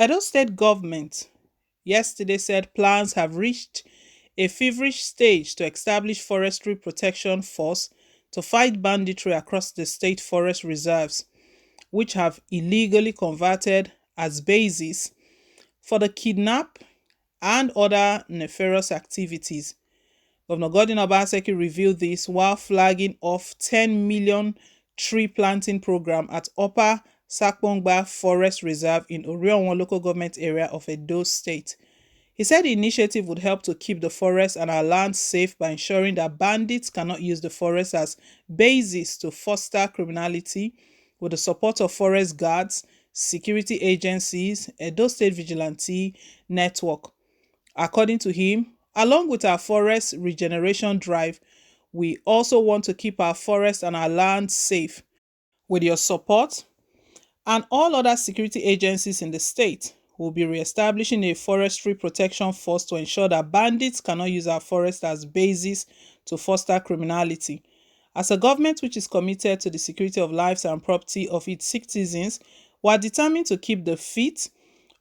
Edo State government yesterday said plans have reached a feverish stage to establish forestry protection force to fight banditry across the state forest reserves, which have illegally converted as bases for the kidnap and other nefarious activities. Governor Godwin Obaseki revealed this while flagging off 10 million tree planting program at Upper Sakpongba Forest Reserve in Orionwa local government area of Edo State. He said the initiative would help to keep the forest and our land safe by ensuring that bandits cannot use the forest as bases to foster criminality with the support of forest guards, security agencies, Edo State Vigilante Network. According to him, along with our forest regeneration drive, we also want to keep our forest and our land safe. With your support and all other security agencies in the state, will be re-establishing a forestry protection force to ensure that bandits cannot use our forest as bases to foster criminality. As a government which is committed to the security of lives and property of its citizens, we are determined to keep the feat,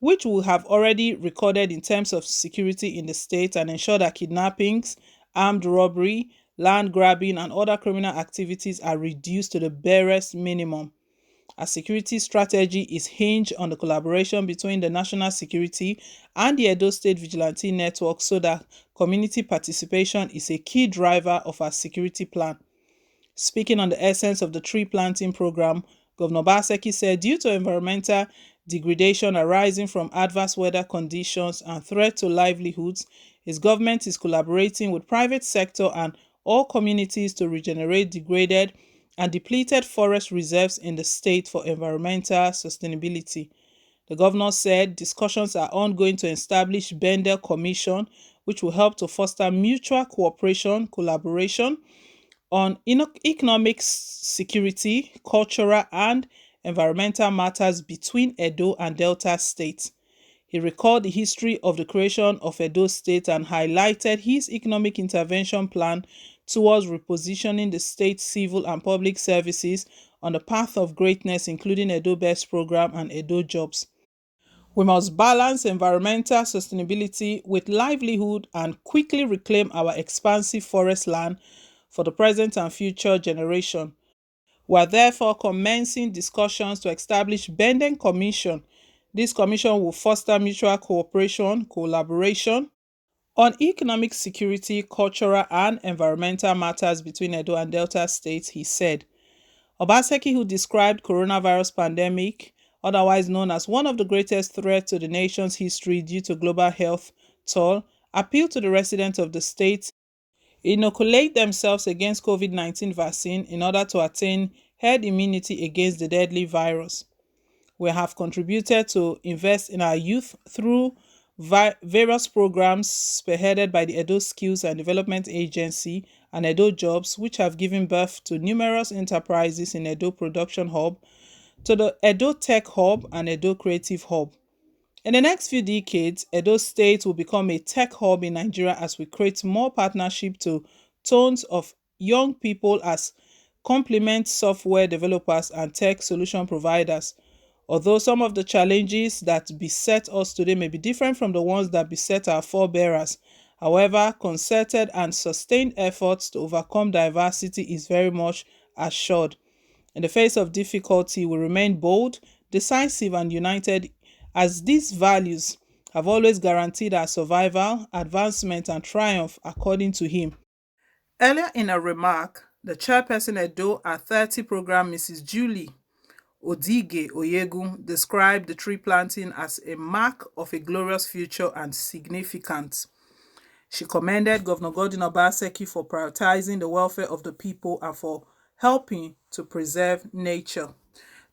which we have already recorded in terms of security in the state, and ensure that kidnappings, armed robbery, land grabbing, and other criminal activities are reduced to the barest minimum. Our security strategy is hinged on the collaboration between the national security and the Edo State Vigilante Network so that community participation is a key driver of our security plan. Speaking on the essence of the tree planting program, Governor Baseki said due to environmental degradation arising from adverse weather conditions and threat to livelihoods, his government is collaborating with private sector and all communities to regenerate degraded and depleted forest reserves in the state for environmental sustainability. The governor said discussions are ongoing to establish Bendel Commission, which will help to foster mutual cooperation, collaboration on economic security, cultural, and environmental matters between Edo and Delta states. He recalled the history of the creation of Edo State and highlighted his economic intervention plan towards repositioning the state's civil and public services on the path of greatness, including Edo Best Program and Edo Jobs. We must balance environmental sustainability with livelihood and quickly reclaim our expansive forest land for the present and future generation. We are therefore commencing discussions to establish Benden Commission. This commission will foster mutual cooperation, collaboration on economic security, cultural, and environmental matters between Edo and Delta states, he said. Obaseki, who described coronavirus pandemic, otherwise known as one of the greatest threats to the nation's history due to global health toll, appealed to the residents of the state inoculate themselves against COVID-19 vaccine in order to attain herd immunity against the deadly virus. We have contributed to invest in our youth through various programs spearheaded by the Edo Skills and Development Agency and Edo Jobs, which have given birth to numerous enterprises in Edo Production Hub, to the Edo Tech Hub and Edo Creative Hub. In the next few decades, Edo State will become a tech hub in Nigeria as we create more partnership to tons of young people as complement software developers and tech solution providers. Although some of the challenges that beset us today may be different from the ones that beset our forebearers, however, concerted and sustained efforts to overcome diversity is very much assured. In the face of difficulty, we remain bold, decisive, and united as these values have always guaranteed our survival, advancement, and triumph, according to him. Earlier in a remark, the chairperson Edo at 30 program, Mrs. Julie Odige Oyegu, described the tree planting as a mark of a glorious future and significant. She commended Governor Godwin Obaseki for prioritizing the welfare of the people and for helping to preserve nature.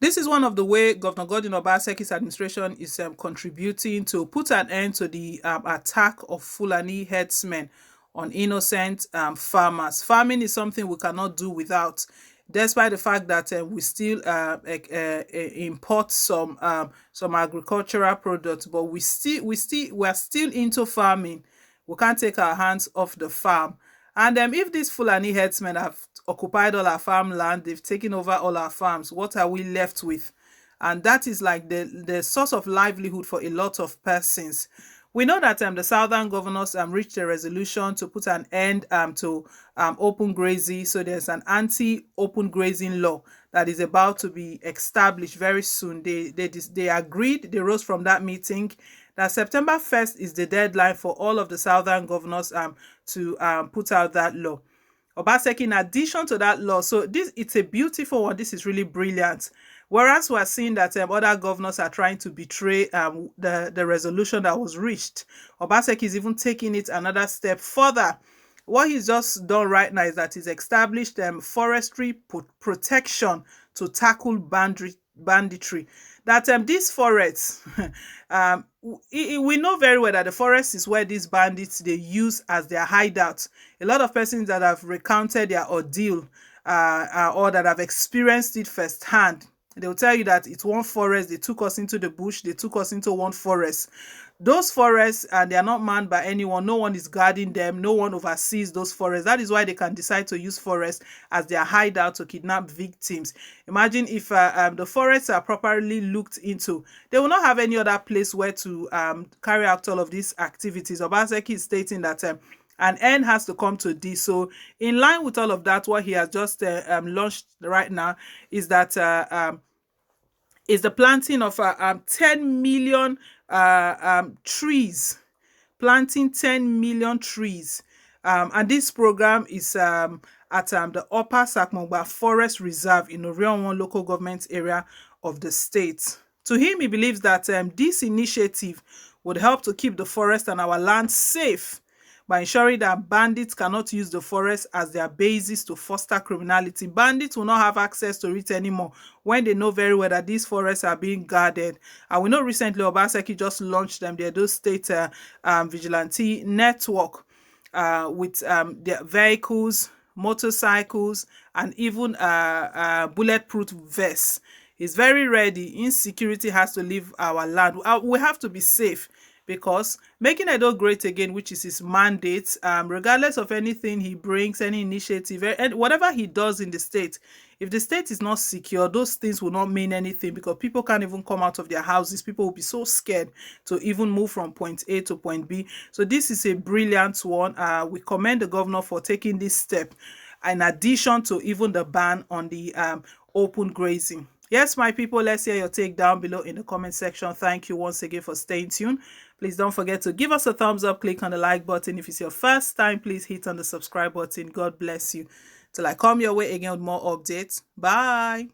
This is one of the way Governor Godwin Obaseki's administration is contributing to put an end to the attack of Fulani herdsmen on innocent farmers. Farming is something we cannot do without, despite the fact that we still import some agricultural products, but we are still into farming. We can't take our hands off the farm. And if these Fulani herdsmen have occupied all our farmland, they've taken over all our farms, what are we left with? and that is like the source of livelihood for a lot of persons. We know that the southern governors reached a resolution to put an end to open grazing. So there's an anti-open grazing law that is about to be established very soon. They agreed. They rose from that meeting that September 1st is the deadline for all of the southern governors to put out that law. Obaseki, in addition to that law, so this it's a beautiful one. This is really brilliant. Whereas we're seeing that other governors are trying to betray the resolution that was reached, Obaseki is even taking it another step further. What he's just done right now is that he's established forestry protection to tackle banditry. That these forests, we know very well that the forest is where these bandits they use as their hideout. A lot of persons that have recounted their ordeal or that have experienced it firsthand, they'll tell you that it's one forest. They took us into the bush. They took us into one forest. Those forests, and they are not manned by anyone. No one is guarding them. No one oversees those forests. That is why they can decide to use forests as their hideout to kidnap victims. Imagine if the forests are properly looked into. They will not have any other place where to carry out all of these activities. Obaseki is stating that an end has to come to this. So in line with all of that, what he has just launched right now is that is the planting of 10 million trees, planting 10 million trees. And this program is at the Upper Sakmogba Forest Reserve in Orion local government area of the state. To him, he believes that this initiative would help to keep the forest and our land safe by ensuring that bandits cannot use the forest as their basis to foster criminality. Bandits will not have access to it anymore when they know very well that these forests are being guarded. And we know recently Obaseki just launched the Edo State Vigilante Network with their vehicles, motorcycles, and even bulletproof vests. It's very ready. Insecurity has to leave our land. We have to be safe, because making Edo great again, which is his mandate, regardless of anything he brings, any initiative, and whatever he does in the state, if the state is not secure, those things will not mean anything, because people can't even come out of their houses. People will be so scared to even move from point A to point B. So this is a brilliant one. We commend the governor for taking this step, in addition to even the ban on the open grazing. Yes, my people, let's hear your take down below in the comment section. Thank you once again for staying tuned. Please don't forget to give us a thumbs up, click on the like button. If it's your first time, please hit on the subscribe button. God bless you. Till I come your way again with more updates. Bye.